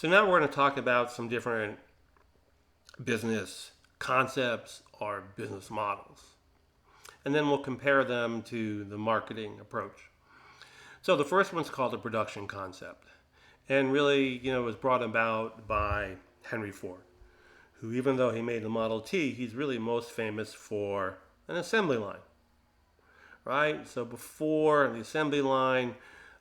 So now we're going to talk about some different business concepts or business models. And then we'll compare them to the marketing approach. So the first one's called the production concept. And really, it was brought about by Henry Ford, who, even though he made the Model T, he's really most famous for an assembly line, right? So before the assembly line,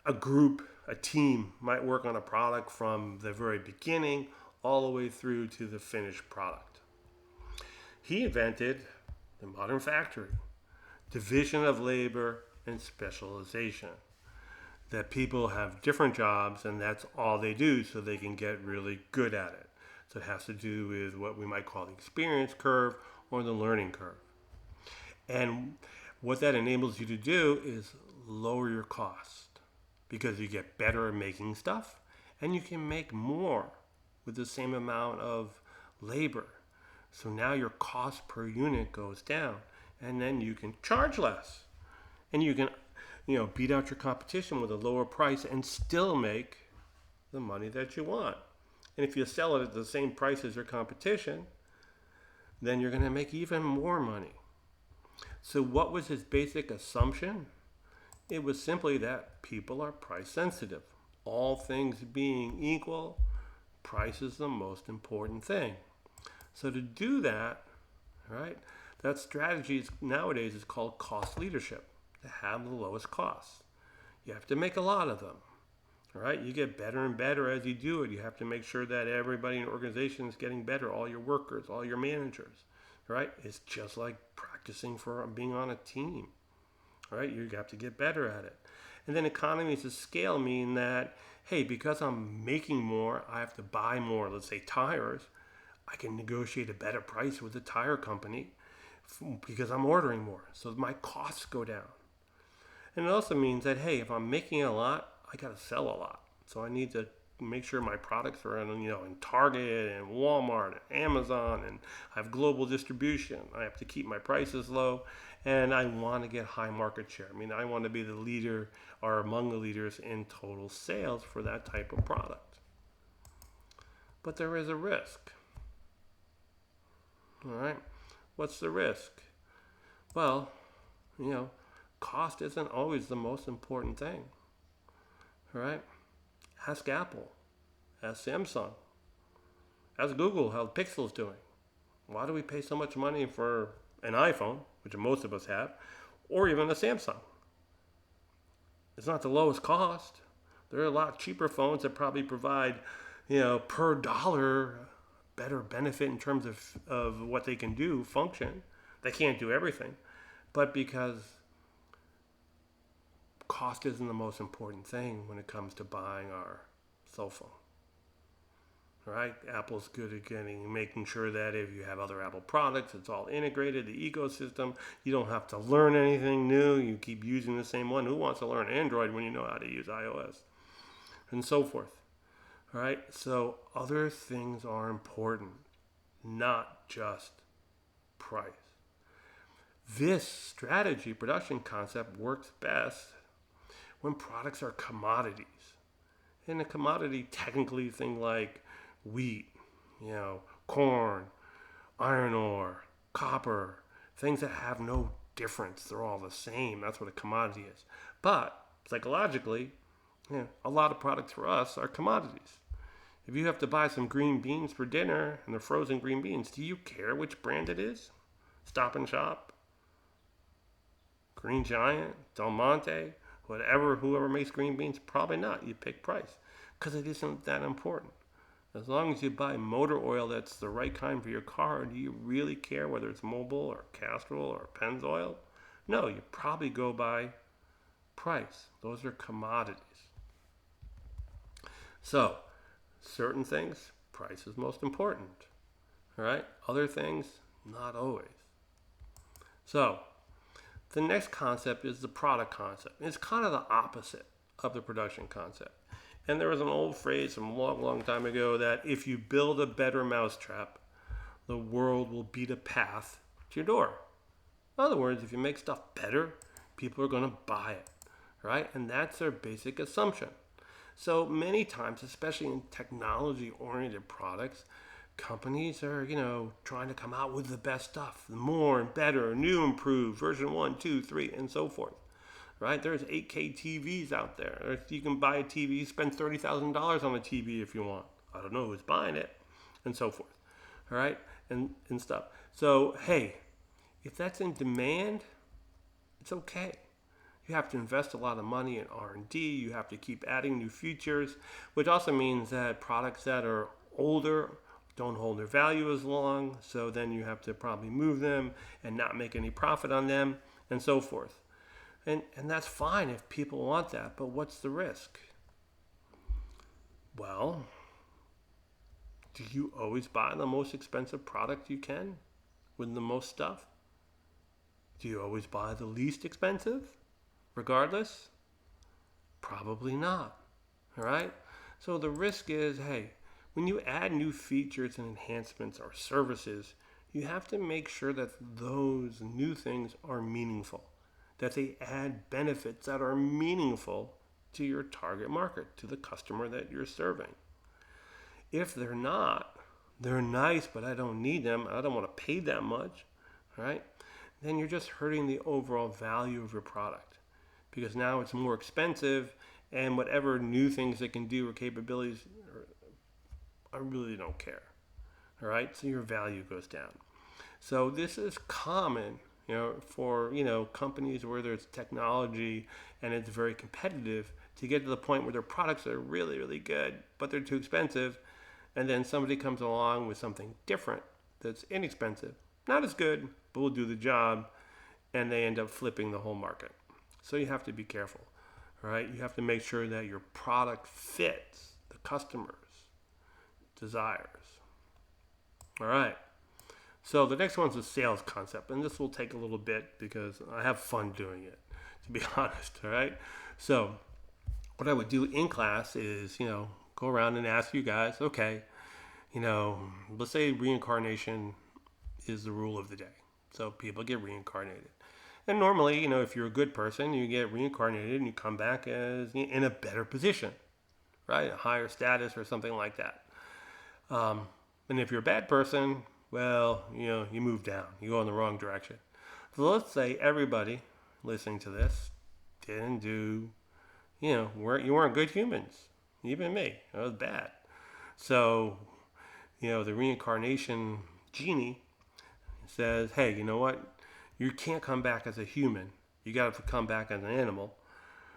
a group, a team might work on a product from the very beginning all the way through to the finished product. He invented the modern factory, division of labor and specialization. That people have different jobs and that's all they do so they can get really good at it. So it has to do with what we might call the experience curve or the learning curve. And what that enables you to do is lower your cost because you get better at making stuff and you can make more with the same amount of labor. So now your cost per unit goes down and then you can charge less and you can beat out your competition with a lower price and still make the money that you want. And if you sell it at the same price as your competition, then you're going to make even more money. So what was his basic assumption? It was simply that people are price sensitive. All things being equal, price is the most important thing. So to do that, right, that strategy nowadays is called cost leadership, to have the lowest costs. You have to make a lot of them. All right, you get better and better as you do it. You have to make sure that everybody in the organization is getting better, all your workers, all your managers. Right? It's just like practicing for being on a team. Right? You have to get better at it. And then economies of scale mean that, hey, because I'm making more, I have to buy more, let's say tires. I can negotiate a better price with the tire company because I'm ordering more. So my costs go down. And it also means that, hey, if I'm making a lot, I got to sell a lot. So I need to make sure my products are in Target and Walmart and Amazon, and I have global distribution. I have to keep my prices low, and I want to get high market share. I want to be the leader or among the leaders in total sales for that type of product. But there is a risk. All right. What's the risk? Well, cost isn't always the most important thing. All right? Ask Apple. Ask Samsung. Ask Google how the Pixel's doing. Why do we pay so much money for an iPhone, which most of us have, or even a Samsung? It's not the lowest cost. There are a lot cheaper phones that probably provide, per dollar better benefit in terms of what they can do, function. They can't do everything. But because cost isn't the most important thing when it comes to buying our cell phone. Right? Apple's good at making sure that if you have other Apple products, it's all integrated, the ecosystem. You don't have to learn anything new. You keep using the same one. Who wants to learn Android when you know how to use iOS? And so forth. All right? So other things are important, not just price. This strategy, production concept, works best when products are commodities. And a commodity, technically, thing like wheat, corn, iron ore, copper, things that have no difference. They're all the same. That's what a commodity is. But psychologically, a lot of products for us are commodities. If you have to buy some green beans for dinner and they're frozen green beans, do you care which brand it is? Stop and Shop, Green Giant, Del Monte, whoever makes green beans, probably not. You pick price because it isn't that important. As long as you buy motor oil that's the right kind for your car, do you really care whether it's Mobil or Castrol or Pennzoil? No, you probably go by price. Those are commodities. So, certain things, price is most important. All right? Other things, not always. So, the next concept is the product concept. It's kind of the opposite of the production concept. And there was an old phrase from a long, long time ago that if you build a better mousetrap, the world will beat a path to your door. In other words, if you make stuff better, people are going to buy it, right? And that's their basic assumption. So many times, especially in technology-oriented products, companies are, trying to come out with the best stuff, more and better, new, improved, version 1, 2, 3, and so forth. Right? There's 8K TVs out there. You can buy a TV, spend $30,000 on a TV if you want. I don't know who's buying it, and so forth. All right? And stuff. So, hey, if that's in demand, it's okay. You have to invest a lot of money in R&D. You have to keep adding new features, which also means that products that are older don't hold their value as long. So then you have to probably move them and not make any profit on them, and so forth. And that's fine if people want that, but what's the risk? Well, do you always buy the most expensive product you can with the most stuff? Do you always buy the least expensive, regardless? Probably not. All right? So the risk is, hey, when you add new features and enhancements or services, you have to make sure that those new things are meaningful, that they add benefits that are meaningful to your target market, to the customer that you're serving. If they're not, they're nice, but I don't need them, I don't want to pay that much, right? Then you're just hurting the overall value of your product, because now it's more expensive, and whatever new things they can do or capabilities, I really don't care. All right, so your value goes down. So this is common, for companies where there's technology and it's very competitive to get to the point where their products are really, really good, but they're too expensive, and then somebody comes along with something different that's inexpensive, not as good, but will do the job, and they end up flipping the whole market. So you have to be careful, right? You have to make sure that your product fits the customer's desires. All right. So the next one's a sales concept, and this will take a little bit because I have fun doing it, to be honest. All right. So what I would do in class is, go around and ask you guys, okay, let's say reincarnation is the rule of the day. So people get reincarnated. And normally, if you're a good person, you get reincarnated and you come back as in a better position, right? A higher status or something like that. And if you're a bad person, well, you move down. You go in the wrong direction. So let's say everybody listening to this didn't do, you weren't good humans. Even me. I was bad. So, the reincarnation genie says, hey, you know what? You can't come back as a human. You got to come back as an animal.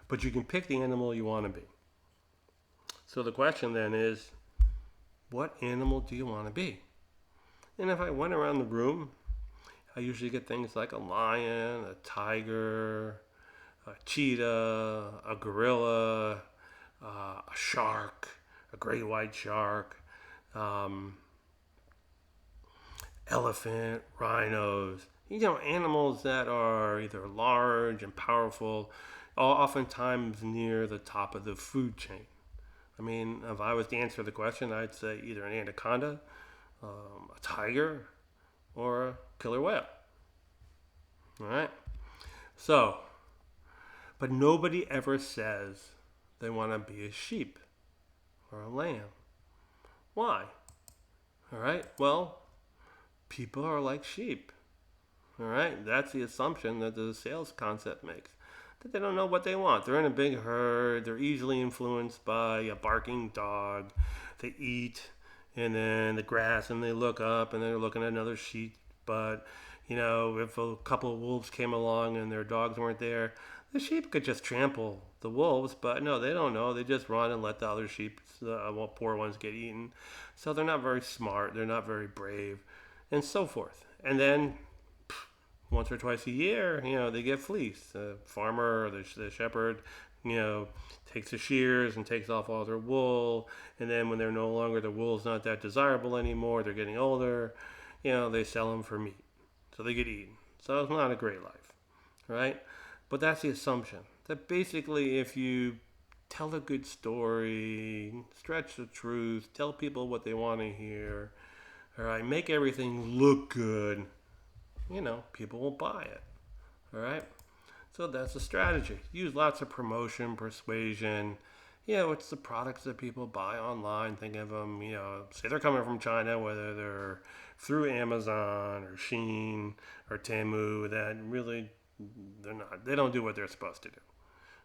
But you can pick the animal you want to be. So the question then is, what animal do you want to be? And if I went around the room, I usually get things like a lion, a tiger, a cheetah, a gorilla, a shark, a great white shark, elephant, rhinos, animals that are either large and powerful, oftentimes near the top of the food chain. I mean, if I was to answer the question, I'd say either an anaconda, a tiger, or a killer whale. All right? So, but nobody ever says they want to be a sheep or a lamb. Why? All right? Well, people are like sheep. All right? That's the assumption that the sales concept makes. That they don't know what they want. They're in a big herd. They're easily influenced by a barking dog. They eat and then the grass, and they look up and they're looking at another sheep. But, if a couple of wolves came along and their dogs weren't there, the sheep could just trample the wolves. But no, they don't know. They just run and let the other sheep, poor ones, get eaten. So they're not very smart. They're not very brave, and so forth. And then once or twice a year, they get fleeced. The farmer or the shepherd, takes the shears and takes off all their wool. And then when they're no longer, the wool's not that desirable anymore, they're getting older, they sell them for meat. So they get eaten. So it's not a great life, right? But that's the assumption. That basically if you tell a good story, stretch the truth, tell people what they want to hear, all right, make everything look good, people will buy it. All right? So that's a strategy. Use lots of promotion, persuasion, It's the products that people buy online. Think of them, say they're coming from China, whether they're through Amazon or Shein or Temu, that really they don't do what they're supposed to do.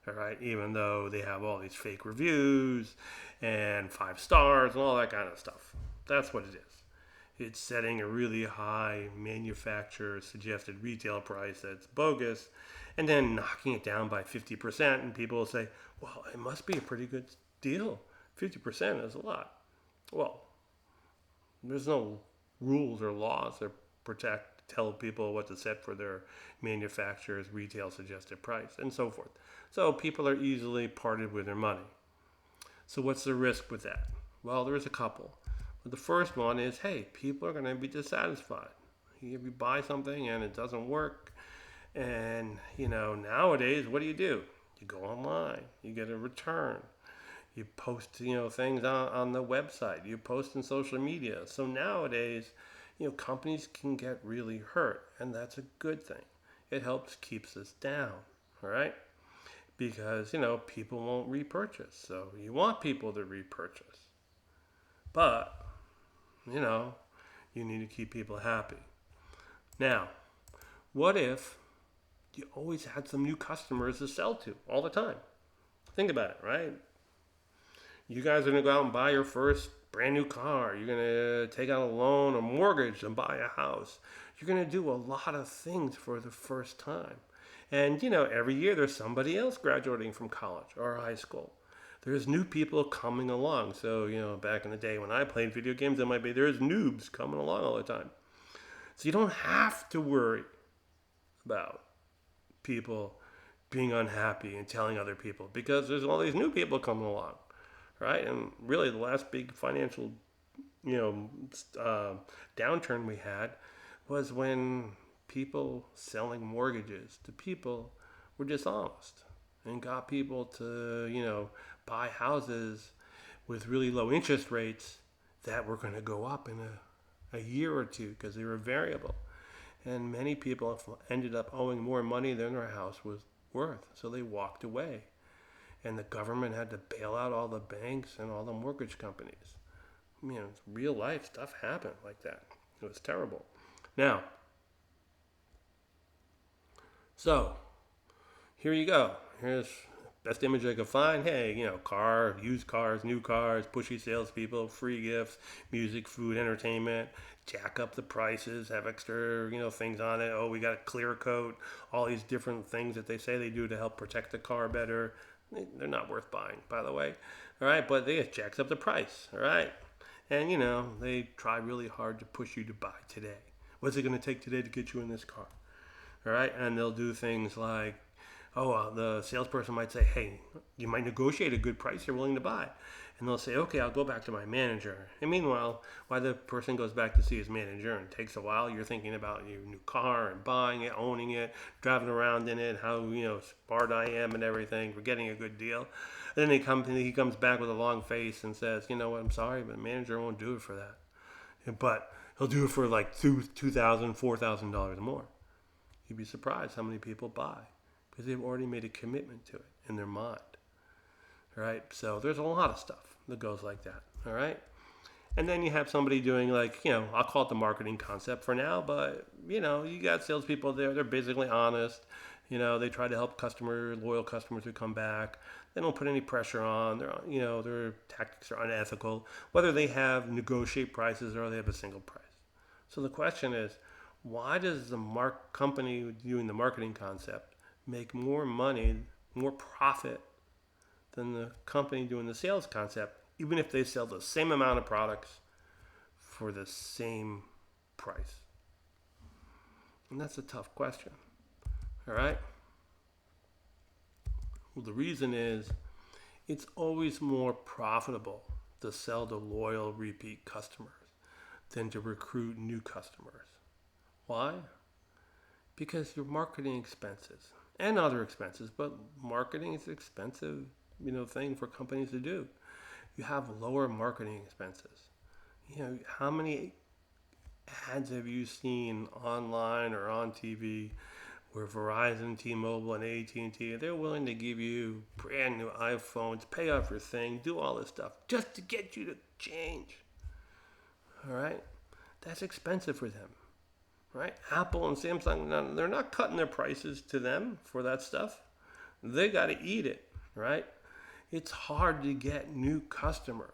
All right, even though they have all these fake reviews and 5 stars and all that kind of stuff. That's what it is. It's setting a really high manufacturer suggested retail price that's bogus and then knocking it down by 50%. And people will say, well, it must be a pretty good deal. 50% is a lot. Well, there's no rules or laws that tell people what to set for their manufacturer's retail suggested price and so forth. So people are easily parted with their money. So what's the risk with that? Well, there's a couple. The first one is, hey, people are going to be dissatisfied. You buy something and it doesn't work. And, nowadays, what do? You go online. You get a return. You post, things on the website. You post in social media. So nowadays, companies can get really hurt. And that's a good thing. It keeps us down. All right? Because, people won't repurchase. So you want people to repurchase. But you need to keep people happy. Now, what if you always had some new customers to sell to all the time? Think about it, right? You guys are going to go out and buy your first brand new car. You're going to take out a loan or mortgage and buy a house. You're going to do a lot of things for the first time. And, every year there's somebody else graduating from college or high school. There's new people coming along. So, back in the day when I played video games, there's noobs coming along all the time. So you don't have to worry about people being unhappy and telling other people because there's all these new people coming along, right? And really the last big financial, downturn we had was when people selling mortgages to people were dishonest and got people to, buy houses with really low interest rates that were going to go up in a year or two because they were variable. And many people ended up owing more money than their house was worth. So they walked away. And the government had to bail out all the banks and all the mortgage companies. Real life stuff happened like that. It was terrible. Now, so here you go. Here's best image I could find. Hey, car, used cars, new cars, pushy salespeople, free gifts, music, food, entertainment, jack up the prices, have extra, things on it. Oh, we got a clear coat, all these different things that they say they do to help protect the car better. They're not worth buying, by the way. All right, but they just jacks up the price. All right. And, they try really hard to push you to buy today. What's it going to take today to get you in this car? All right. And they'll do things like, the salesperson might say, hey, you might negotiate a good price you're willing to buy. And they'll say, okay, I'll go back to my manager. And meanwhile, while the person goes back to see his manager and it takes a while, you're thinking about your new car and buying it, owning it, driving around in it, how, smart I am and everything, for getting a good deal. And then he comes back with a long face and says, you know what, I'm sorry, but the manager won't do it for that. But he'll do it for like $2,000, $4,000 more. You'd be surprised how many people buy. Because they've already made a commitment to it in their mind. All right? So there's a lot of stuff that goes like that. All right? And then you have somebody doing I'll call it the marketing concept for now, but, you got salespeople there. They're basically honest. They try to help loyal customers who come back. They don't put any pressure on. Their tactics are unethical, whether they have negotiate prices or they have a single price. So the question is, why does the company doing the marketing concept make more money, more profit than the company doing the sales concept, even if they sell the same amount of products for the same price? And that's a tough question. All right? Well, the reason is it's always more profitable to sell to loyal repeat customers than to recruit new customers. Why? Because your marketing expenses and other expenses, but marketing is an expensive, thing for companies to do. You have lower marketing expenses. How many ads have you seen online or on TV where Verizon, T-Mobile, and AT&T, they're willing to give you brand new iPhones, pay off your thing, do all this stuff just to get you to change. All right? That's expensive for them. Right? Apple and Samsung, they're not cutting their prices to them for that stuff. They got to eat it, right? It's hard to get new customers,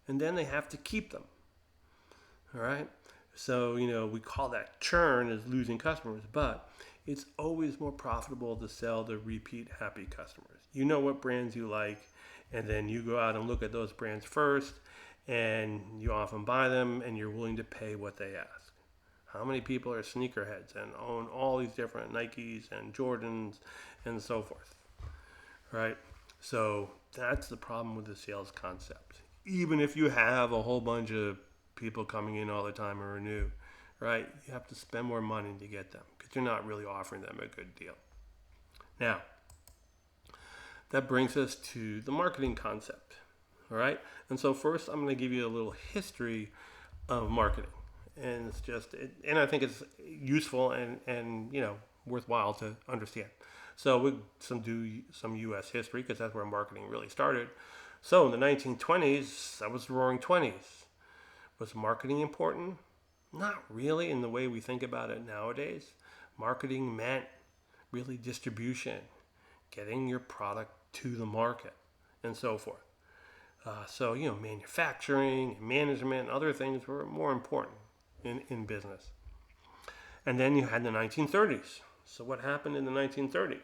and then they have to keep them. All right? So, we call that churn as losing customers, but it's always more profitable to sell to repeat happy customers. You know what brands you like, and then you go out and look at those brands first, and you often buy them, and you're willing to pay what they ask. How many people are sneakerheads and own all these different Nikes and Jordans and so forth, right? So that's the problem with the sales concept. Even if you have a whole bunch of people coming in all the time and renew, right? You have to spend more money to get them because you're not really offering them a good deal. Now, that brings us to the marketing concept, all right? And so first, I'm going to give you a little history of marketing. And I think it's useful and worthwhile to understand. So we do some U.S. history because that's where marketing really started. So in the 1920s, that was the Roaring '20s. Was marketing important? Not really in the way we think about it nowadays. Marketing meant really distribution, getting your product to the market, and so forth. So manufacturing, management, other things were more important in business. And then you had the 1930s. So what happened in the 1930s?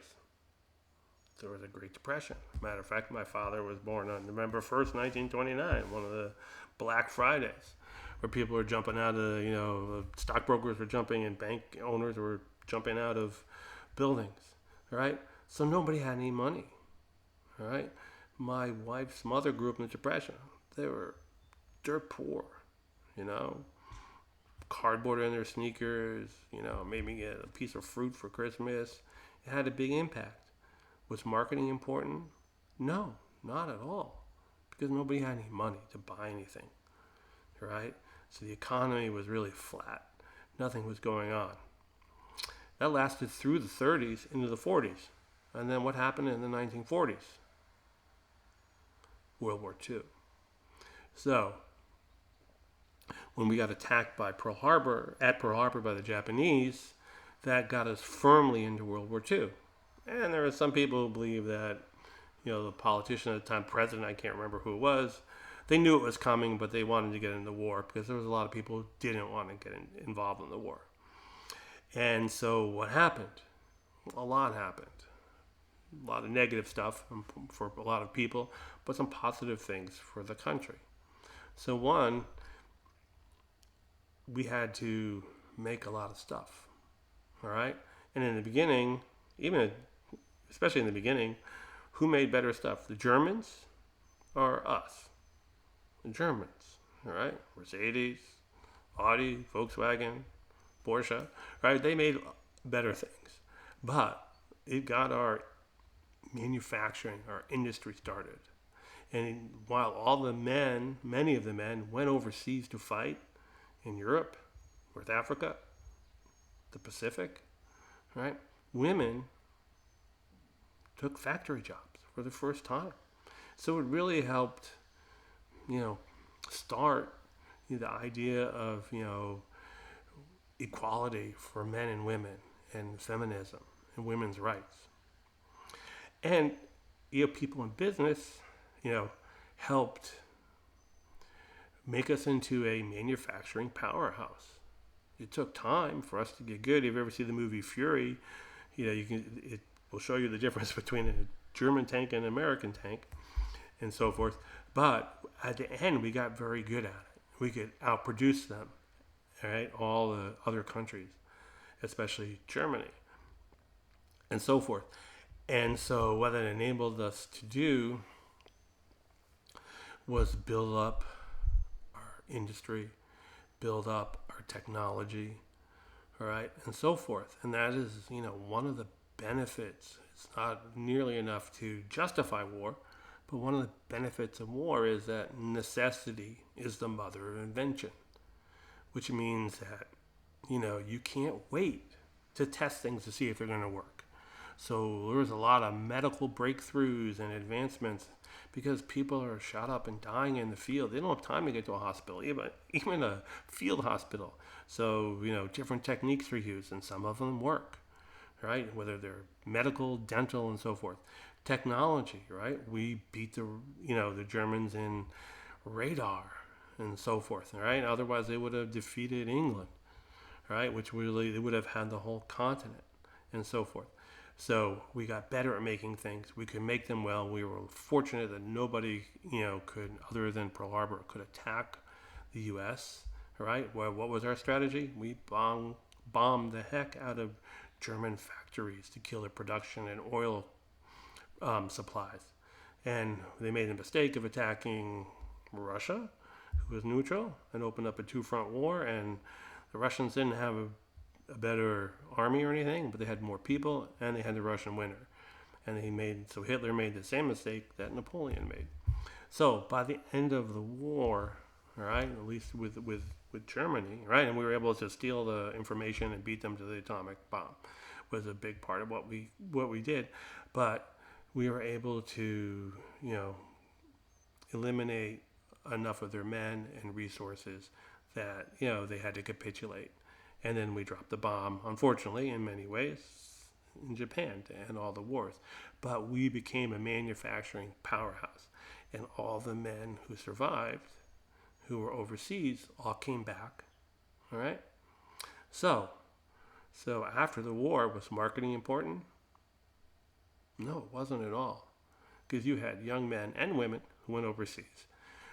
There was a Great Depression. Matter of fact, my father was born on November 1st, 1929, one of the Black Fridays, where people were jumping out of, stockbrokers were jumping and bank owners were jumping out of buildings, right? So nobody had any money, all right? My wife's mother grew up in the Depression. They were dirt poor, cardboard in their sneakers, maybe get a piece of fruit for Christmas. It had a big impact. Was marketing important? No, not at all, because nobody had any money to buy anything, right? So the economy was really flat. Nothing was going on. That lasted through the 30s into the 40s. And then what happened in the 1940s? World War II. So when we got attacked by Pearl Harbor by the Japanese, that got us firmly into World War II. And there are some people who believe that, the politician at the time, president, I can't remember who it was, they knew it was coming, but they wanted to get into the war because there was a lot of people who didn't want to get involved in the war. And so what happened? A lot happened. A lot of negative stuff for a lot of people, but some positive things for the country. So one, we had to make a lot of stuff, all right? And in the beginning, especially in the beginning, who made better stuff, the Germans or us? The Germans, all right? Mercedes, Audi, Volkswagen, Porsche, right? They made better things, but it got our manufacturing, our industry started. And while many of the men went overseas to fight in Europe, North Africa, the Pacific, right? Women took factory jobs for the first time. So it really helped, start the idea of, equality for men and women and feminism and women's rights. And, people in business, helped make us into a manufacturing powerhouse. It took time for us to get good. If you ever see the movie Fury, it will show you the difference between a German tank and an American tank and so forth. But at the end, we got very good at it. We could outproduce them, right? All the other countries, especially Germany and so forth. And so what it enabled us to do was build up our industry, build up our technology, all right, and so forth. And that is, one of the benefits. It's not nearly enough to justify war, but one of the benefits of war is that necessity is the mother of invention, which means that, you can't wait to test things to see if they're going to work. So there was a lot of medical breakthroughs and advancements because people are shot up and dying in the field. They don't have time to get to a hospital, even a field hospital. So, different techniques are used, and some of them work, right? Whether they're medical, dental, and so forth. Technology, right? We beat the Germans in radar and so forth, right? Otherwise, they would have defeated England, right? Which really, they would have had the whole continent and so forth. So we got better at making things. We could make them well. We were fortunate that nobody, could, other than Pearl Harbor, could attack the U.S., right? Well, what was our strategy? We bombed the heck out of German factories to kill their production and oil supplies. And they made the mistake of attacking Russia, who was neutral, and opened up a two-front war. And the Russians didn't have a better army or anything, but they had more people, and they had the Russian winner. And so Hitler made the same mistake that Napoleon made. So by the end of the war, right, at least with Germany, right, and we were able to steal the information and beat them to the atomic bomb, was a big part of what we did. But we were able to, eliminate enough of their men and resources that, they had to capitulate. And then we dropped the bomb, unfortunately, in many ways, in Japan to end all the wars. But we became a manufacturing powerhouse. And all the men who survived, who were overseas, all came back. All right? So after the war, was marketing important? No, it wasn't at all. Because you had young men and women who went overseas,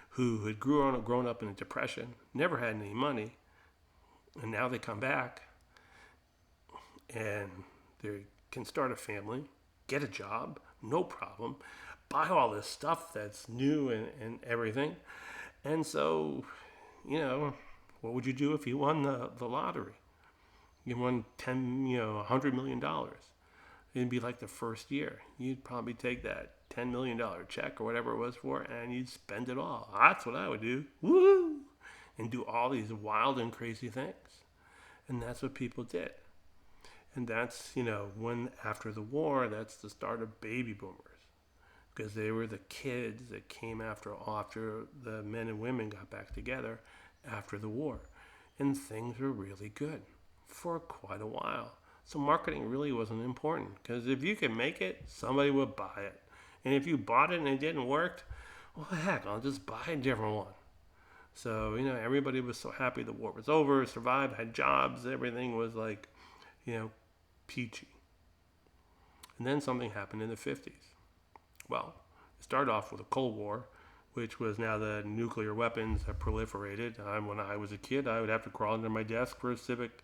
who had grown up in a depression, never had any money, and now they come back and they can start a family, get a job, no problem, buy all this stuff that's new and everything. And so, what would you do if you won the lottery? You won $100 million. It'd be like the first year. You'd probably take that $10 million check or whatever it was for, and you'd spend it all. That's what I would do. Woo! And do all these wild and crazy things. And that's what people did. And that's, when after the war, that's the start of baby boomers. Because they were the kids that came after the men and women got back together after the war. And things were really good for quite a while. So marketing really wasn't important. Because if you could make it, somebody would buy it. And if you bought it and it didn't work, well, heck, I'll just buy a different one. So, everybody was so happy the war was over, survived, had jobs, everything was like, peachy. And then something happened in the 50s. Well, it started off with a Cold War, which was now the nuclear weapons have proliferated. When I was a kid, I would have to crawl under my desk for civic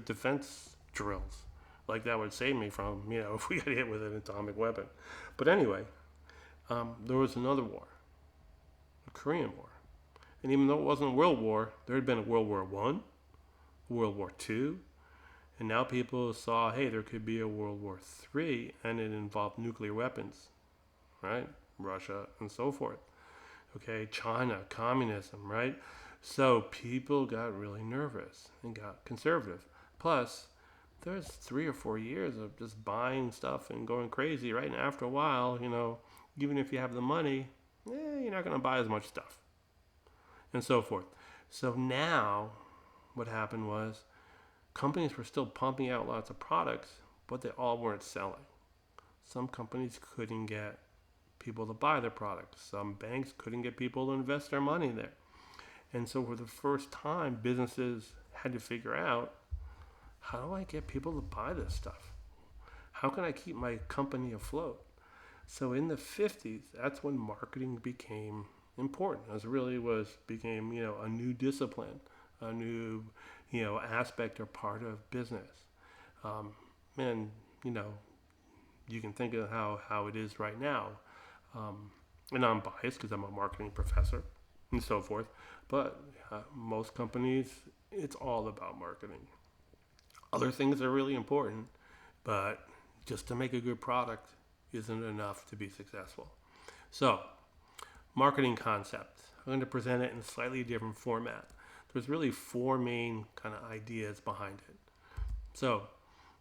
defense drills. Like that would save me from, if we got hit with an atomic weapon. But anyway, there was another war, the Korean War. And even though it wasn't a world war, there had been a World War I, World War II, and now people saw, hey, there could be a World War III, and it involved nuclear weapons, right? Russia and so forth. Okay, China, communism, right? So people got really nervous and got conservative. Plus, there's 3 or 4 years of just buying stuff and going crazy, right? And after a while, even if you have the money, you're not going to buy as much stuff. And so forth. So now, what happened was, companies were still pumping out lots of products, but they all weren't selling. Some companies couldn't get people to buy their products. Some banks couldn't get people to invest their money there. And so for the first time, businesses had to figure out, how do I get people to buy this stuff? How can I keep my company afloat? So in the 50s, that's when marketing became important. As it really became a new discipline, a new aspect or part of business. And you can think of how it is right now. And I'm biased because I'm a marketing professor and so forth. But most companies, it's all about marketing. Other things are really important, but just to make a good product isn't enough to be successful. So, marketing concept. I'm going to present it in a slightly different format. There's really 4 main kind of ideas behind it. So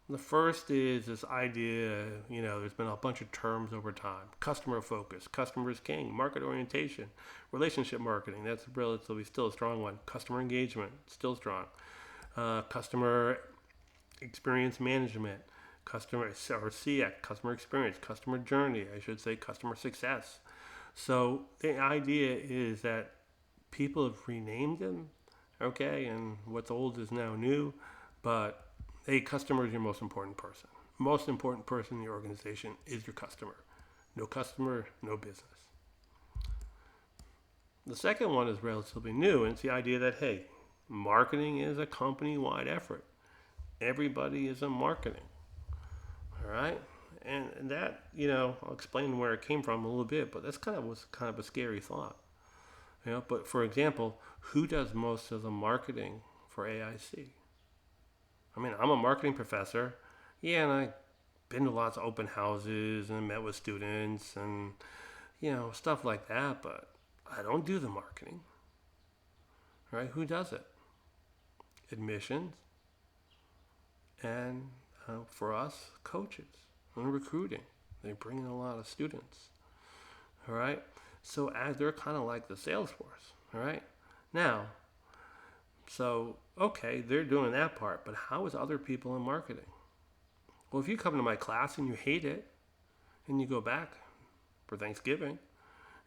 the first is this idea, there's been a bunch of terms over time. Customer focus, customer is king, market orientation, relationship marketing, that's relatively still a strong one. Customer engagement, still strong. Customer experience management, customer or CX, customer experience, customer journey, I should say customer success. So the idea is that people have renamed them, okay, and what's old is now new, but a customer is your most important person. Most important person in your organization is your customer. No customer, no business. The second one is relatively new, and it's the idea that, hey, marketing is a company-wide effort. Everybody is in marketing, all right? And that, I'll explain where it came from a little bit, but was kind of a scary thought. But for example, who does most of the marketing for AIC? I mean, I'm a marketing professor, yeah, and I've been to lots of open houses and met with students and, stuff like that, but I don't do the marketing, right? Who does it? Admissions and for us, coaches and recruiting. They bring in a lot of students, all right? So as they're kind of like the sales force, all right? Now, so, okay, they're doing that part, but how is other people in marketing? Well, if you come to my class and you hate it, and you go back for Thanksgiving,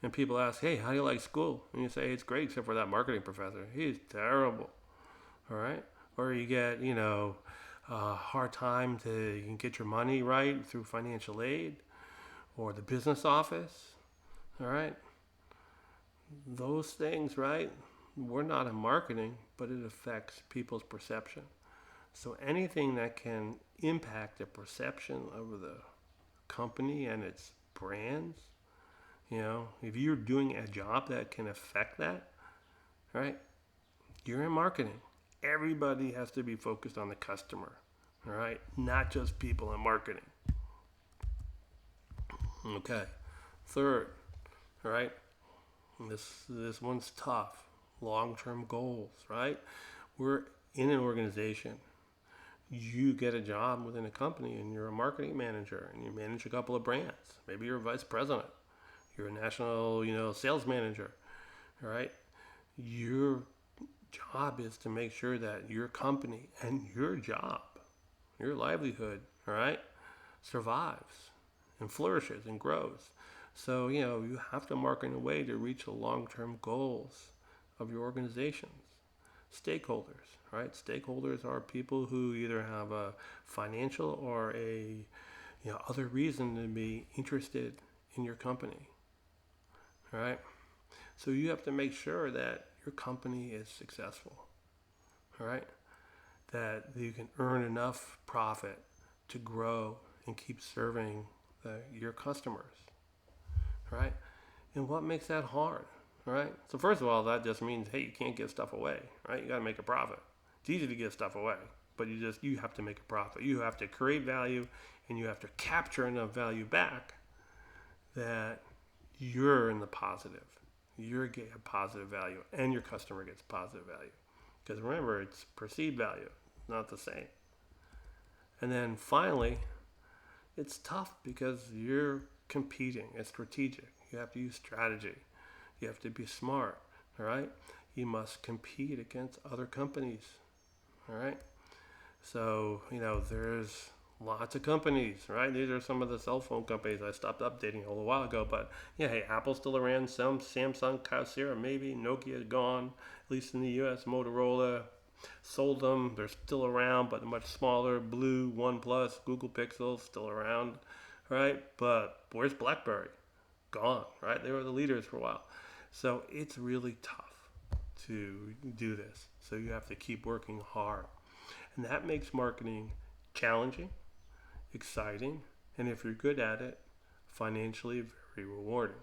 and people ask, hey, how do you like school? And you say, it's great except for that marketing professor. He's terrible, all right? Or you get, a hard time to get your money right through financial aid or the business office, all right? Those things, right? We're not in marketing, but it affects people's perception. So anything that can impact the perception of the company and its brands, if you're doing a job that can affect that, right? You're in marketing. Everybody has to be focused on the customer, all right? Not just people in marketing. Okay. Third, all right? This one's tough. Long-term goals, right? We're in an organization. You get a job within a company and you're a marketing manager and you manage a couple of brands. Maybe you're a vice president. You're a national, sales manager, all right? Your job is to make sure that your company and your job, your livelihood, all right, survives and flourishes and grows. So, you have to market in a way to reach the long-term goals of your organizations. Stakeholders, right? Stakeholders are people who either have a financial or a other reason to be interested in your company, right? So you have to make sure that your company is successful, all right? That you can earn enough profit to grow and keep serving your customers, right? And what makes that hard? Right? So first of all, that just means, hey, you can't give stuff away, right? You got to make a profit. It's easy to give stuff away, but you have to make a profit. You have to create value, and you have to capture enough value back that you're in the positive. You're getting a positive value, and your customer gets positive value. Because remember, it's perceived value, not the same. And then finally, it's tough because you're competing. It's strategic. You have to use strategy. You have to be smart, all right? You must compete against other companies, all right? So, there's lots of companies, right? These are some of the cell phone companies I stopped updating a little while ago. But, yeah, hey, Apple's still around, some Samsung, Kyocera, maybe. Nokia's gone, at least in the U.S. Motorola sold them. They're still around, but much smaller. Blue, OnePlus, Google Pixel, still around, right? But where's BlackBerry? Gone, right? They were the leaders for a while. So it's really tough to do this. So you have to keep working hard. And that makes marketing challenging, exciting, and if you're good at it, financially very rewarding.